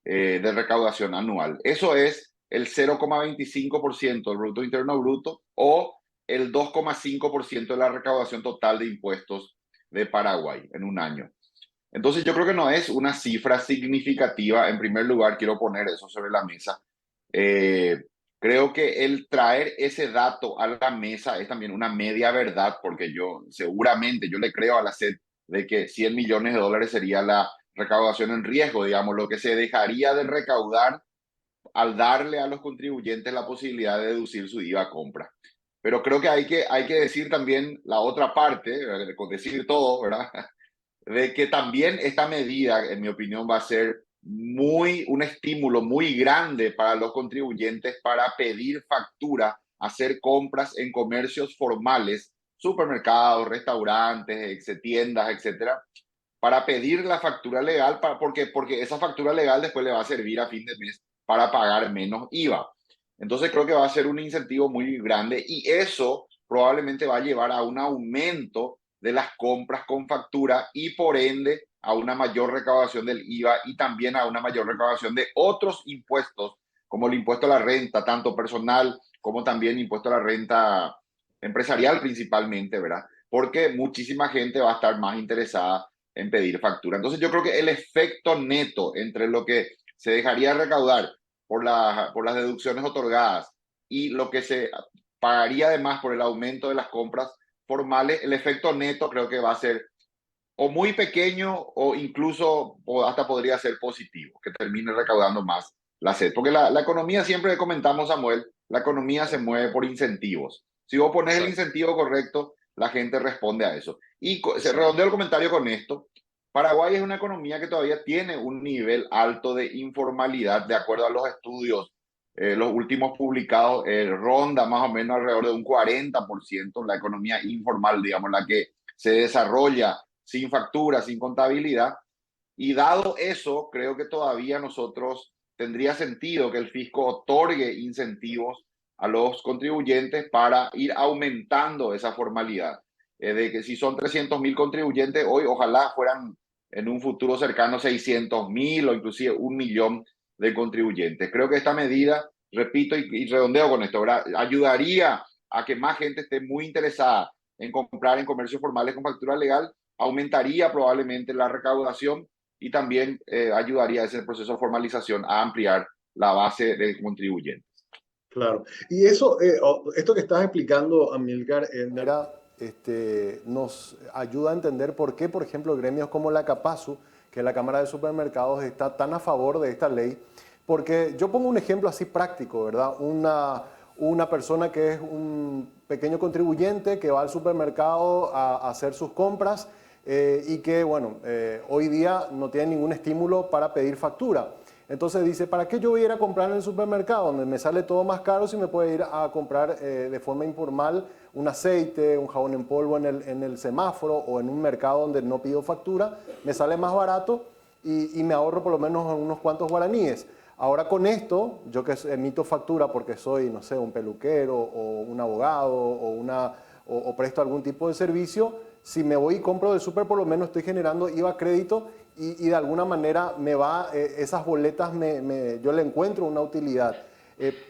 de recaudación anual. Eso es el 0,25% del Producto Interno Bruto o el 2,5% de la recaudación total de impuestos de Paraguay en un año. Entonces yo creo que no es una cifra significativa. En primer lugar, quiero poner eso sobre la mesa. Creo que el traer ese dato a la mesa es también una media verdad, porque yo le creo a la SED de que 100 millones de dólares sería la recaudación en riesgo, digamos, lo que se dejaría de recaudar al darle a los contribuyentes la posibilidad de deducir su IVA a compra. Pero creo que hay que decir también la otra parte, decir todo, ¿verdad? De que también esta medida, en mi opinión, va a ser un estímulo muy grande para los contribuyentes para pedir factura, hacer compras en comercios formales, supermercados, restaurantes, tiendas, etcétera, para pedir la factura legal, porque esa factura legal después le va a servir a fin de mes para pagar menos IVA. Entonces creo que va a ser un incentivo muy grande y eso probablemente va a llevar a un aumento de las compras con factura y por ende a una mayor recaudación del IVA y también a una mayor recaudación de otros impuestos, como el impuesto a la renta, tanto personal como también impuesto a la renta empresarial principalmente, ¿verdad? Porque muchísima gente va a estar más interesada en pedir factura. Entonces yo creo que el efecto neto entre lo que se dejaría recaudar por las deducciones otorgadas y lo que se pagaría además por el aumento de las compras formales, el efecto neto creo que va a ser o muy pequeño o incluso o hasta podría ser positivo, que termine recaudando más la SED. Porque la economía, siempre comentamos, Samuel, la economía se mueve por incentivos. Si vos pones el incentivo correcto, la gente responde a eso. Y se redondea el comentario con esto. Paraguay es una economía que todavía tiene un nivel alto de informalidad, de acuerdo a los estudios. Los últimos publicados ronda más o menos alrededor de un 40% la economía informal, digamos, la que se desarrolla sin factura, sin contabilidad. Y dado eso, creo que todavía nosotros tendría sentido que el fisco otorgue incentivos a los contribuyentes para ir aumentando esa formalidad. De que si son 300.000 contribuyentes, hoy ojalá fueran en un futuro cercano 600.000 o inclusive 1.000.000 de contribuyentes. Creo que esta medida, repito y redondeo con esto, ¿verdad?, ayudaría a que más gente esté muy interesada en comprar en comercios formales con factura legal, aumentaría probablemente la recaudación y también ayudaría a ese proceso de formalización a ampliar la base de contribuyentes. Claro. Y eso, esto que estás explicando, Amílcar, nos ayuda a entender por qué, por ejemplo, gremios como la CAPASU, que es la Cámara de Supermercados, está tan a favor de esta ley. Porque yo pongo un ejemplo así práctico, ¿verdad? Una persona que es un pequeño contribuyente que va al supermercado a hacer sus compras y que, bueno, hoy día no tiene ningún estímulo para pedir factura. Entonces dice, ¿para qué yo voy a ir a comprar en el supermercado donde me sale todo más caro si me puedo ir a comprar de forma informal un aceite, un jabón en polvo en el semáforo o en un mercado donde no pido factura? Me sale más barato y me ahorro por lo menos unos cuantos guaraníes. Ahora con esto, yo que emito factura porque soy, no sé, un peluquero o un abogado o presto algún tipo de servicio, si me voy y compro del súper, por lo menos estoy generando IVA crédito y de alguna manera esas boletas yo le encuentro una utilidad.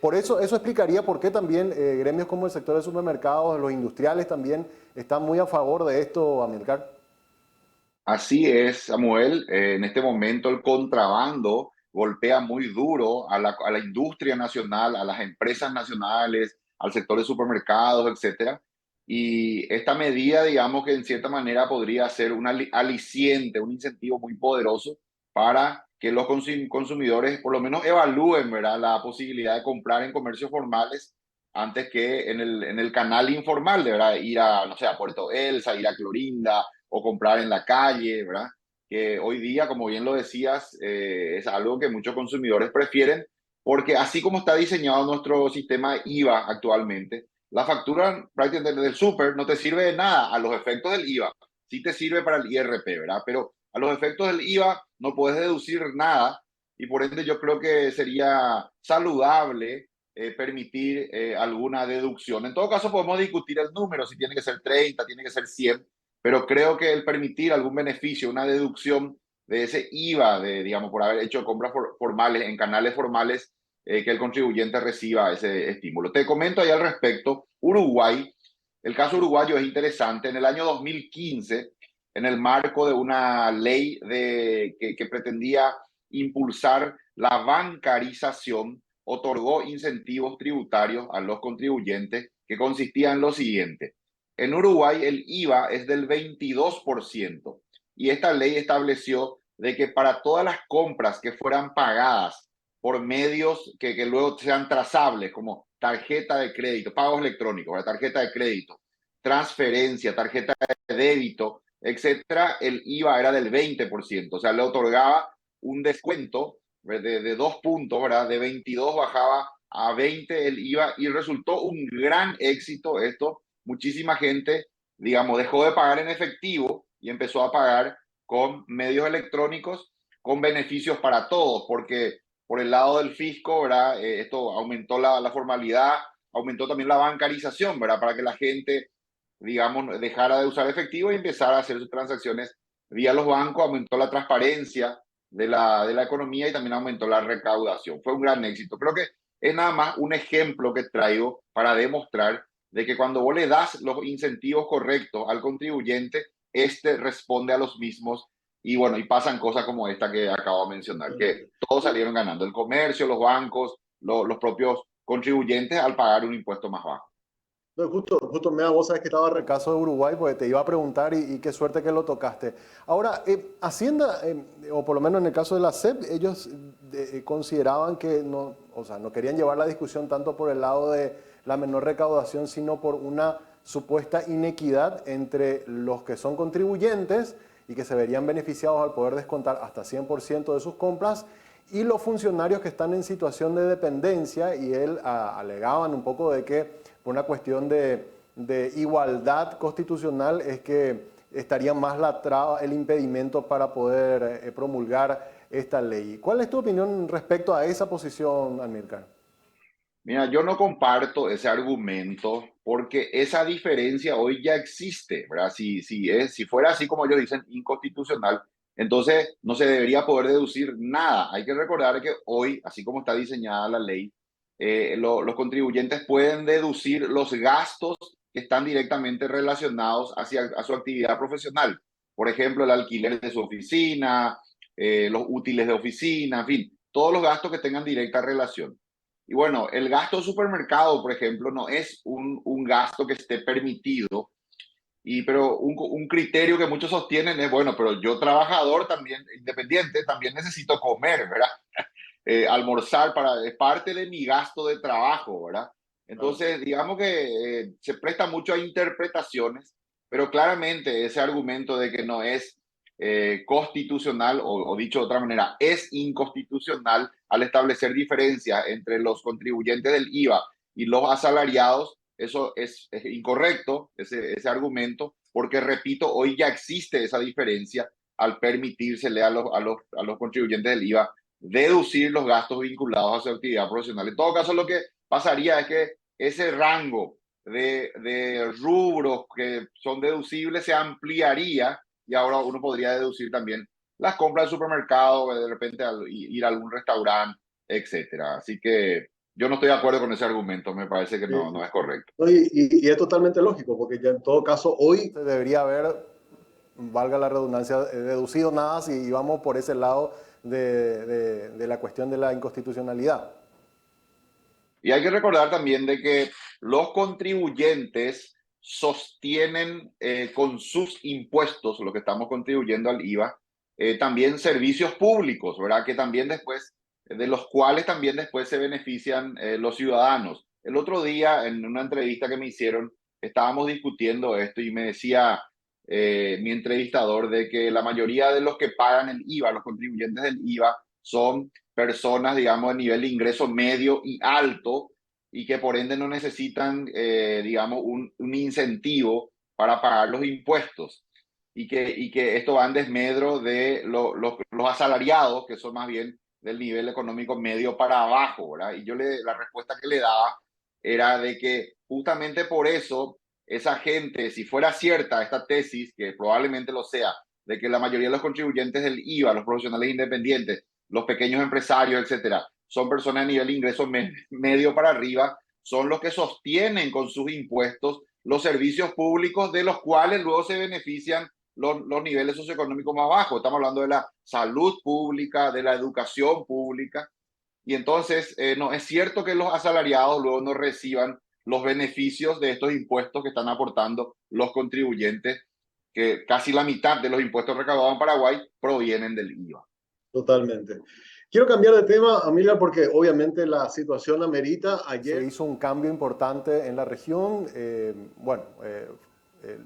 Por eso explicaría por qué también gremios como el sector de supermercados, los industriales también están muy a favor de esto, Amílcar. Así es, Samuel. En este momento el contrabando golpea muy duro a la industria nacional, a las empresas nacionales, al sector de supermercados, etcétera. Y esta medida, digamos que en cierta manera podría ser un aliciente, un incentivo muy poderoso para que los consumidores por lo menos evalúen, ¿verdad?, la posibilidad de comprar en comercios formales antes que en el canal informal, de verdad, ir a, no sé, a Puerto Elsa, ir a Clorinda o comprar en la calle, ¿verdad? Que hoy día, como bien lo decías, es algo que muchos consumidores prefieren, porque así como está diseñado nuestro sistema IVA actualmente, la factura prácticamente del súper no te sirve de nada a los efectos del IVA. Sí te sirve para el IRP, ¿verdad? Pero a los efectos del IVA no puedes deducir nada y por ende yo creo que sería saludable permitir alguna deducción. En todo caso podemos discutir el número, si tiene que ser 30, tiene que ser 100, pero creo que el permitir algún beneficio, una deducción de ese IVA, digamos, por haber hecho compras formales en canales formales, que el contribuyente reciba ese estímulo. Te comento ahí al respecto, Uruguay, el caso uruguayo es interesante. En el año 2015, en el marco de una ley que pretendía impulsar la bancarización, otorgó incentivos tributarios a los contribuyentes que consistían en lo siguiente. En Uruguay el IVA es del 22% y esta ley estableció de que para todas las compras que fueran pagadas por medios que luego sean trazables, como tarjeta de crédito, pagos electrónicos, tarjeta de crédito, transferencia, tarjeta de débito, etcétera, el IVA era del 20%, o sea, le otorgaba un descuento de 2 puntos, ¿verdad? De 22 bajaba a 20 el IVA y resultó un gran éxito esto. Muchísima gente, digamos, dejó de pagar en efectivo y empezó a pagar con medios electrónicos con beneficios para todos, porque por el lado del fisco, ¿verdad? Esto aumentó la formalidad, aumentó también la bancarización, ¿verdad? Para que la gente, digamos, dejara de usar efectivo y empezara a hacer sus transacciones vía los bancos, aumentó la transparencia de la economía y también aumentó la recaudación. Fue un gran éxito. Creo que es nada más un ejemplo que traigo para demostrar de que cuando vos le das los incentivos correctos al contribuyente, este responde a los mismos y bueno, y pasan cosas como esta que acabo de mencionar, que todos salieron ganando, el comercio, los bancos, los propios contribuyentes al pagar un impuesto más bajo. No, justo me da, vos sabés que estaba en el caso de Uruguay, porque te iba a preguntar y qué suerte que lo tocaste. Ahora, Hacienda, o por lo menos en el caso de la SEP, ellos consideraban que no, o sea, no querían llevar la discusión tanto por el lado de la menor recaudación, sino por una supuesta inequidad entre los que son contribuyentes y que se verían beneficiados al poder descontar hasta 100% de sus compras y los funcionarios que están en situación de dependencia, y él alegaban un poco de que por una cuestión de igualdad constitucional es que estaría más la traba, el impedimento para poder promulgar esta ley. ¿Cuál es tu opinión respecto a esa posición, Amílcar? Mira, yo no comparto ese argumento porque esa diferencia hoy ya existe, ¿verdad? Si fuera así como ellos dicen, inconstitucional, entonces no se debería poder deducir nada. Hay que recordar que hoy, así como está diseñada la ley, los contribuyentes pueden deducir los gastos que están directamente relacionados a su actividad profesional. Por ejemplo, el alquiler de su oficina, los útiles de oficina, en fin, todos los gastos que tengan directa relación. Y bueno, el gasto de supermercado, por ejemplo, no es un gasto que esté permitido, pero un criterio que muchos sostienen es, bueno, pero yo trabajador también, independiente, también necesito comer, ¿verdad? Almorzar es parte de mi gasto de trabajo, ¿verdad? Entonces, digamos que se presta mucho a interpretaciones, pero claramente ese argumento de que no es constitucional, o dicho de otra manera, es inconstitucional al establecer diferencias entre los contribuyentes del IVA y los asalariados, eso es incorrecto, ese argumento, porque repito, hoy ya existe esa diferencia al permitírsele a los contribuyentes del IVA deducir los gastos vinculados a su actividad profesional. En todo caso, lo que pasaría es que ese rango de rubros que son deducibles se ampliaría y ahora uno podría deducir también las compras del supermercado, de repente ir a algún restaurante, etcétera. Así que yo no estoy de acuerdo con ese argumento, me parece que no es correcto. Y es totalmente lógico, porque ya en todo caso hoy se debería haber, valga la redundancia, deducido nada si vamos por ese lado de la cuestión de la inconstitucionalidad. Y hay que recordar también de que los contribuyentes sostienen con sus impuestos, lo que estamos contribuyendo al IVA, también servicios públicos, ¿verdad? Que también después, de los cuales también después se benefician los ciudadanos. El otro día, en una entrevista que me hicieron, estábamos discutiendo esto y me decía mi entrevistador de que la mayoría de los que pagan el IVA, los contribuyentes del IVA, son personas, digamos, de nivel de ingreso medio y alto y que por ende no necesitan, digamos, un incentivo para pagar los impuestos y que esto va en desmedro de los asalariados, que son más bien del nivel económico medio para abajo, ¿verdad? Y la respuesta que le daba era de que justamente por eso esa gente, si fuera cierta esta tesis, que probablemente lo sea, de que la mayoría de los contribuyentes del IVA, los profesionales independientes, los pequeños empresarios, etcétera, son personas a nivel de ingreso medio para arriba, son los que sostienen con sus impuestos los servicios públicos de los cuales luego se benefician los niveles socioeconómicos más bajos. Estamos hablando de la salud pública, de la educación pública. Y entonces no es cierto que los asalariados luego no reciban los beneficios de estos impuestos que están aportando los contribuyentes, que casi la mitad de los impuestos recaudados en Paraguay provienen del IVA. Totalmente. Quiero cambiar de tema, Amilcar, porque obviamente la situación amerita. Ayer se hizo un cambio importante en la región.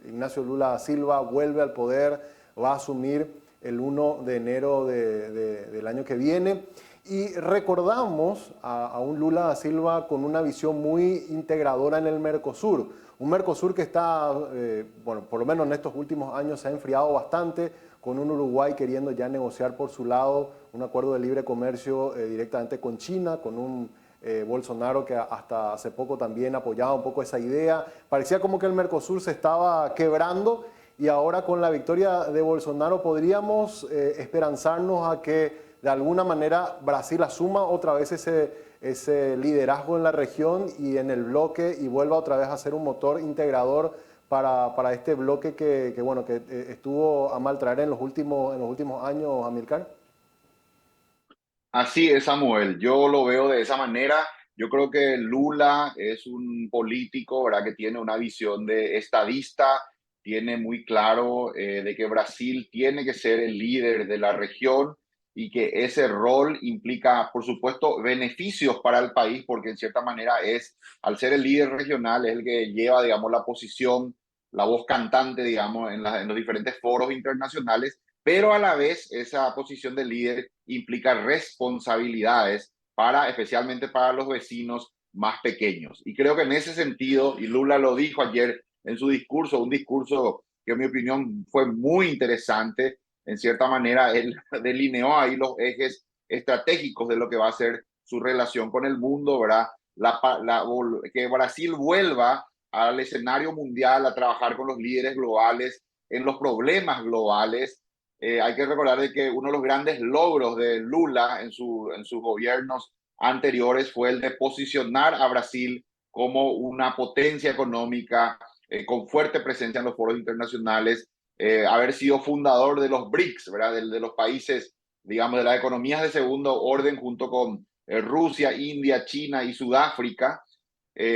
Ignacio Lula da Silva vuelve al poder, va a asumir el 1 de enero del año que viene. Y recordamos a un Lula da Silva con una visión muy integradora en el Mercosur. Un Mercosur que está, por lo menos en estos últimos años se ha enfriado bastante, con un Uruguay queriendo ya negociar por su lado un acuerdo de libre comercio directamente con China, con un Bolsonaro que hasta hace poco también apoyaba un poco esa idea. Parecía como que el Mercosur se estaba quebrando y ahora con la victoria de Bolsonaro podríamos esperanzarnos a que de alguna manera Brasil asuma otra vez ese liderazgo en la región y en el bloque y vuelva otra vez a ser un motor integrador para este bloque que estuvo a mal traer en los últimos años, Amilcar. Así es, Samuel. Yo lo veo de esa manera. Yo creo que Lula es un político, ¿verdad?, que tiene una visión de estadista, tiene muy claro de que Brasil tiene que ser el líder de la región y que ese rol implica, por supuesto, beneficios para el país, porque en cierta manera al ser el líder regional, es el que lleva, digamos, la posición, la voz cantante, digamos, en los diferentes foros internacionales, pero a la vez esa posición de líder implica responsabilidades especialmente para los vecinos más pequeños. Y creo que en ese sentido, y Lula lo dijo ayer en su discurso, un discurso que en mi opinión fue muy interesante. En cierta manera, él delineó ahí los ejes estratégicos de lo que va a ser su relación con el mundo, ¿verdad? Que Brasil vuelva al escenario mundial a trabajar con los líderes globales en los problemas globales. Hay que recordar de que uno de los grandes logros de Lula en sus gobiernos anteriores fue el de posicionar a Brasil como una potencia económica con fuerte presencia en los foros internacionales, haber sido fundador de los BRICS, ¿verdad? De los países, digamos, de las economías de segundo orden junto con Rusia, India, China y Sudáfrica.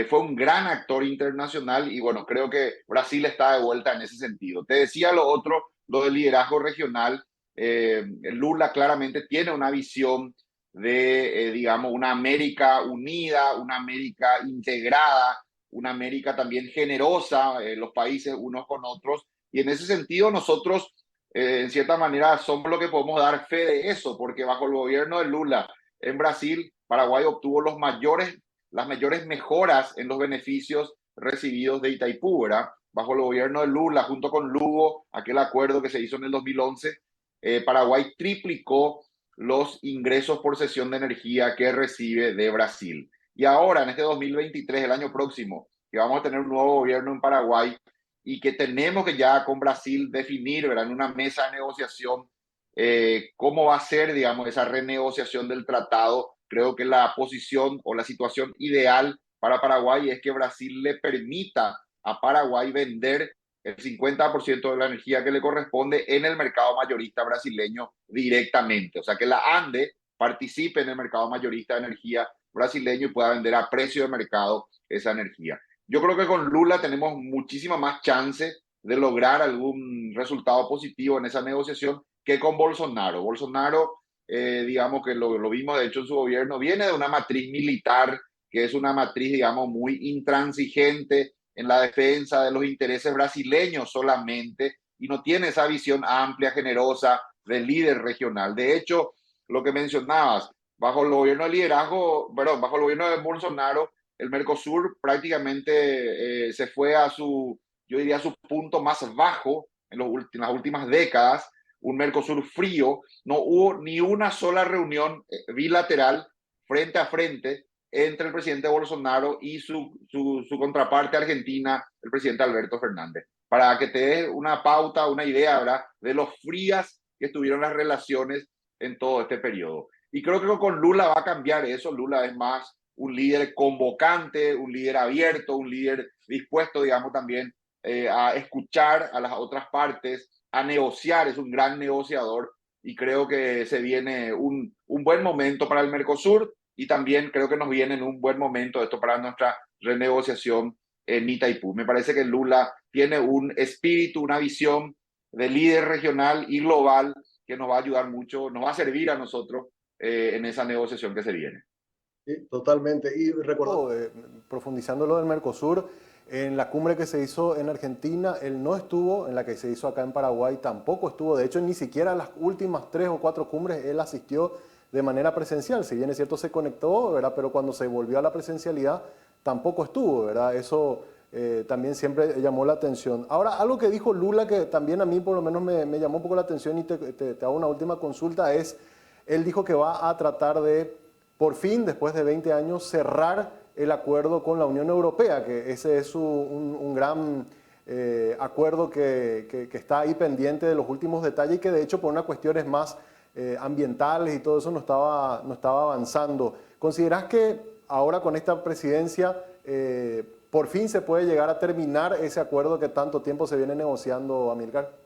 Fue un gran actor internacional y bueno, creo que Brasil está de vuelta en ese sentido. Te decía lo del liderazgo regional. Lula claramente tiene una visión de, digamos, una América unida, una América integrada, una América también generosa, los países unos con otros. Y en ese sentido nosotros, en cierta manera, somos los que podemos dar fe de eso, porque bajo el gobierno de Lula en Brasil, Paraguay obtuvo las mayores mejoras en los beneficios recibidos de Itaipú, ¿verdad? Bajo el gobierno de Lula, junto con Lugo, aquel acuerdo que se hizo en el 2011, Paraguay triplicó los ingresos por cesión de energía que recibe de Brasil. Y ahora, en este 2023, el año próximo, que vamos a tener un nuevo gobierno en Paraguay y que tenemos que ya con Brasil definir, ¿verdad?, en una mesa de negociación cómo va a ser, digamos, esa renegociación del tratado. Creo que la posición o la situación ideal para Paraguay es que Brasil le permita a Paraguay vender el 50% de la energía que le corresponde en el mercado mayorista brasileño directamente. O sea, que la ANDE participe en el mercado mayorista de energía brasileño y pueda vender a precio de mercado esa energía. Yo creo que con Lula tenemos muchísima más chance de lograr algún resultado positivo en esa negociación que con Bolsonaro. Bolsonaro, digamos que lo vimos de hecho en su gobierno, viene de una matriz militar, que es una matriz, digamos, muy intransigente en la defensa de los intereses brasileños solamente, y no tiene esa visión amplia, generosa del líder regional. De hecho, lo que mencionabas, bajo el gobierno bajo el gobierno de Bolsonaro, el Mercosur prácticamente se fue a su punto más bajo en las últimas décadas, un Mercosur frío. No hubo ni una sola reunión bilateral frente a frente entre el presidente Bolsonaro y su contraparte argentina, el presidente Alberto Fernández. Para que te des una pauta, una idea, ¿verdad?, de lo frías que estuvieron las relaciones en todo este periodo. Y creo que con Lula va a cambiar eso. Lula es más un líder convocante, un líder abierto, un líder dispuesto, digamos, también a escuchar a las otras partes, a negociar, es un gran negociador y creo que se viene un buen momento para el Mercosur y también creo que nos viene en un buen momento esto para nuestra renegociación en Itaipú. Me parece que Lula tiene un espíritu, una visión de líder regional y global que nos va a ayudar mucho, nos va a servir a nosotros en esa negociación que se viene. Sí, totalmente. Y recuerdo, profundizando lo del Mercosur, en la cumbre que se hizo en Argentina, él no estuvo, en la que se hizo acá en Paraguay tampoco estuvo, de hecho ni siquiera las últimas 3 o 4 cumbres él asistió de manera presencial, si bien es cierto se conectó, ¿verdad? Pero cuando se volvió a la presencialidad tampoco estuvo, ¿verdad? Eso también siempre llamó la atención. Ahora, algo que dijo Lula que también a mí por lo menos me llamó un poco la atención y te hago una última consulta es, él dijo que va a tratar de, por fin, después de 20 años, cerrar el acuerdo con la Unión Europea, que ese es un gran acuerdo que está ahí pendiente de los últimos detalles y que de hecho por unas cuestiones más ambientales y todo eso no estaba avanzando. ¿Considerás que ahora con esta presidencia por fin se puede llegar a terminar ese acuerdo que tanto tiempo se viene negociando, Amílcar?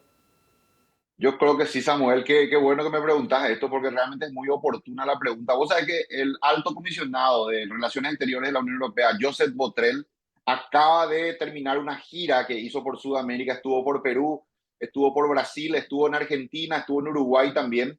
Yo creo que sí, Samuel, qué bueno que me preguntas esto porque realmente es muy oportuna la pregunta. Vos sabés que el alto comisionado de Relaciones Exteriores de la Unión Europea, Josep Borrell, acaba de terminar una gira que hizo por Sudamérica, estuvo por Perú, estuvo por Brasil, estuvo en Argentina, estuvo en Uruguay también.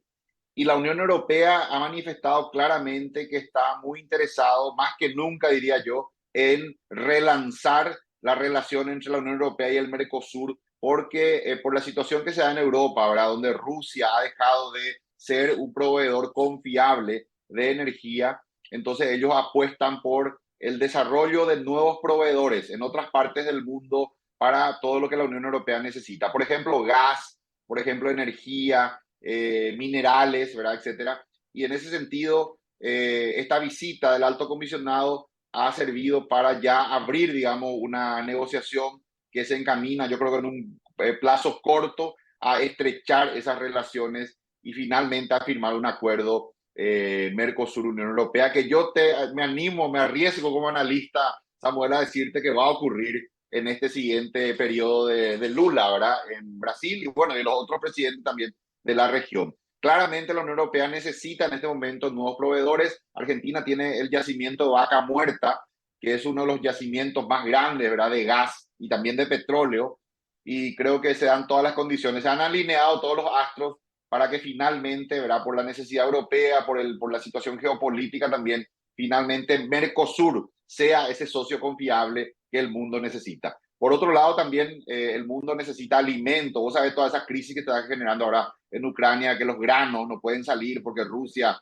Y la Unión Europea ha manifestado claramente que está muy interesado, más que nunca diría yo, en relanzar la relación entre la Unión Europea y el Mercosur porque por la situación que se da en Europa, ¿verdad? Donde Rusia ha dejado de ser un proveedor confiable de energía, entonces ellos apuestan por el desarrollo de nuevos proveedores en otras partes del mundo para todo lo que la Unión Europea necesita. Por ejemplo, gas, por ejemplo, energía, minerales, ¿verdad? Etcétera. Y en ese sentido, esta visita del alto comisionado ha servido para ya abrir, digamos, una negociación que se encamina, yo creo que en un plazo corto, a estrechar esas relaciones y finalmente a firmar un acuerdo Mercosur-Unión Europea, que yo me animo, me arriesgo como analista, Samuel, a decirte que va a ocurrir en este siguiente periodo de Lula, ¿verdad? En Brasil y bueno, y los otros presidentes también de la región. Claramente la Unión Europea necesita en este momento nuevos proveedores. Argentina tiene el yacimiento de Vaca Muerta, que es uno de los yacimientos más grandes, ¿verdad? De gas y también de petróleo. Y creo que se dan todas las condiciones. Se han alineado todos los astros para que finalmente, ¿verdad? Por la necesidad europea, por la situación geopolítica también, finalmente Mercosur sea ese socio confiable que el mundo necesita. Por otro lado, también el mundo necesita alimento. Vos sabés toda esa crisis que está generando ahora en Ucrania, que los granos no pueden salir porque Rusia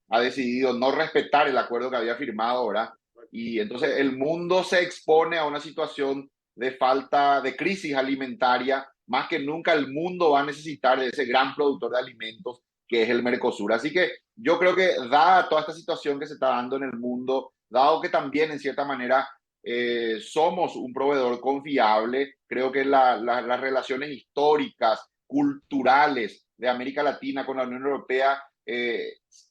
ha decidido no respetar el acuerdo que había firmado, ¿verdad? Y entonces el mundo se expone a una situación de falta, de crisis alimentaria. Más que nunca el mundo va a necesitar de ese gran productor de alimentos que es el Mercosur. Así que yo creo que dada toda esta situación que se está dando en el mundo, dado que también en cierta manera somos un proveedor confiable, creo que las relaciones históricas, culturales de América Latina con la Unión Europea,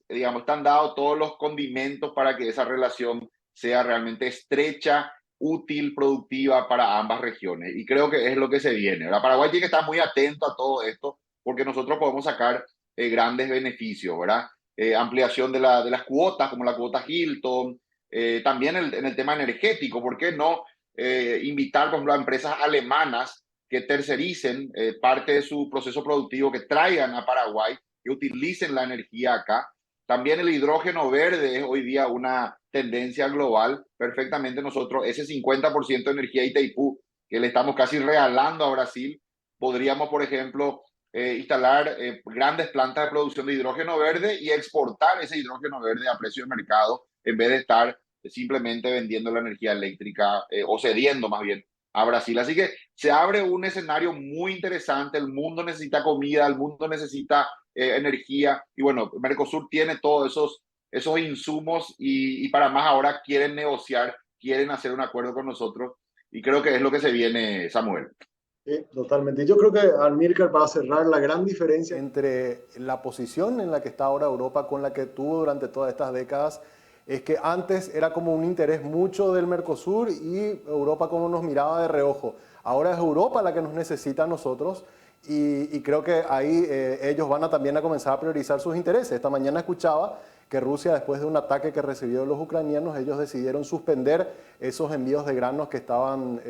digamos, están dados todos los condimentos para que esa relación sea realmente estrecha, útil, productiva para ambas regiones. Y creo que es lo que se viene. La Paraguay tiene que estar muy atento a todo esto porque nosotros podemos sacar grandes beneficios, ¿verdad? Ampliación de las cuotas, como la cuota Hilton, también en el tema energético, ¿por qué no invitar, por ejemplo, a empresas alemanas que tercericen parte de su proceso productivo, que traigan a Paraguay, que utilicen la energía acá? También el hidrógeno verde es hoy día una tendencia global. Perfectamente nosotros, ese 50% de energía Itaipú, que le estamos casi regalando a Brasil, podríamos, por ejemplo, instalar grandes plantas de producción de hidrógeno verde y exportar ese hidrógeno verde a precio de mercado en vez de estar simplemente vendiendo la energía eléctrica o cediendo más bien a Brasil. Así que se abre un escenario muy interesante. El mundo necesita comida, el mundo necesita energía y bueno, Mercosur tiene todos esos insumos y para más ahora quieren negociar, quieren hacer un acuerdo con nosotros y creo que es lo que se viene, Samuel. Sí, totalmente. Yo creo que, Amílcar, para cerrar, la gran diferencia entre la posición en la que está ahora Europa con la que tuvo durante todas estas décadas es que antes era como un interés mucho del Mercosur y Europa como nos miraba de reojo. Ahora es Europa la que nos necesita a nosotros y creo que ahí ellos van a también a comenzar a priorizar sus intereses. Esta mañana escuchaba que Rusia, después de un ataque que recibió los ucranianos, ellos decidieron suspender esos envíos de granos que estaban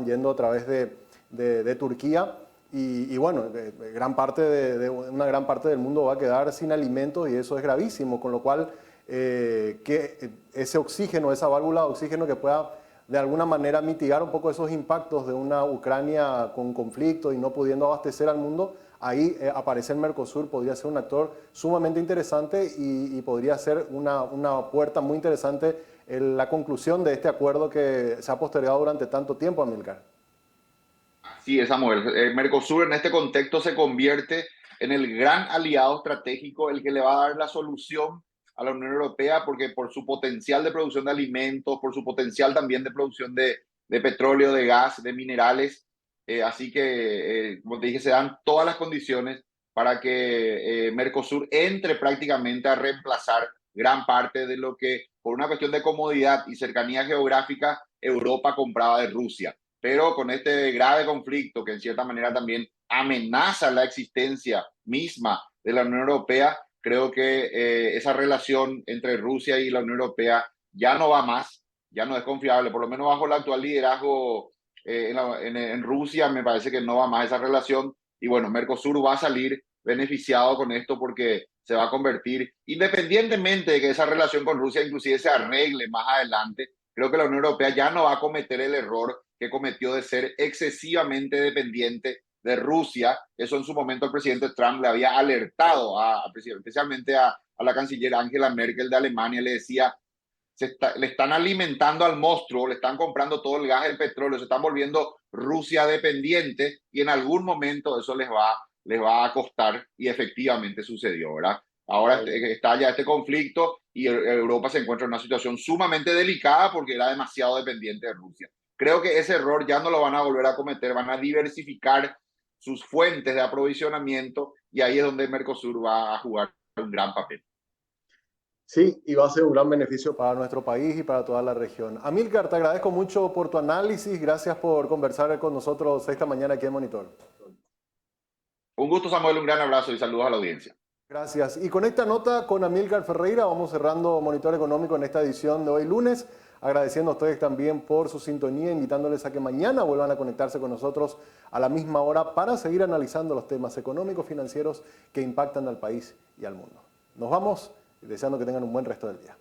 yendo a través de Turquía y bueno, una gran parte del mundo va a quedar sin alimentos y eso es gravísimo, con lo cual que ese oxígeno, esa válvula de oxígeno que pueda de alguna manera mitigar un poco esos impactos de una Ucrania con conflicto y no pudiendo abastecer al mundo, ahí aparece el Mercosur, podría ser un actor sumamente interesante y podría ser una puerta muy interesante en la conclusión de este acuerdo que se ha postergado durante tanto tiempo, Amílcar. Sí, Samuel. El Mercosur en este contexto se convierte en el gran aliado estratégico, el que le va a dar la solución a la Unión Europea, porque por su potencial de producción de alimentos, por su potencial también de producción de petróleo, de gas, de minerales. Así que, como te dije, se dan todas las condiciones para que Mercosur entre prácticamente a reemplazar gran parte de lo que, por una cuestión de comodidad y cercanía geográfica, Europa compraba de Rusia. Pero con este grave conflicto que en cierta manera también amenaza la existencia misma de la Unión Europea, creo que esa relación entre Rusia y la Unión Europea ya no va más, ya no es confiable, por lo menos bajo el actual liderazgo en Rusia me parece que no va más esa relación y bueno, Mercosur va a salir beneficiado con esto porque se va a convertir, independientemente de que esa relación con Rusia inclusive se arregle más adelante, creo que la Unión Europea ya no va a cometer el error que cometió de ser excesivamente dependiente de Rusia. Eso en su momento el presidente Trump le había alertado, especialmente a la canciller Angela Merkel de Alemania, le decía, le están alimentando al monstruo, le están comprando todo el gas, el petróleo, se están volviendo Rusia dependiente y en algún momento eso les va a costar y efectivamente sucedió, ¿verdad? Ahora está ya este conflicto y Europa se encuentra en una situación sumamente delicada porque era demasiado dependiente de Rusia. Creo que ese error ya no lo van a volver a cometer, van a diversificar sus fuentes de aprovisionamiento y ahí es donde Mercosur va a jugar un gran papel. Sí, y va a ser un gran beneficio para nuestro país y para toda la región. Amílcar, te agradezco mucho por tu análisis, gracias por conversar con nosotros esta mañana aquí en Monitor. Un gusto, Samuel, un gran abrazo y saludos a la audiencia. Gracias. Y con esta nota con Amílcar Ferreira vamos cerrando Monitor Económico en esta edición de hoy lunes. Agradeciendo a ustedes también por su sintonía, invitándoles a que mañana vuelvan a conectarse con nosotros a la misma hora para seguir analizando los temas económicos, financieros que impactan al país y al mundo. Nos vamos deseando que tengan un buen resto del día.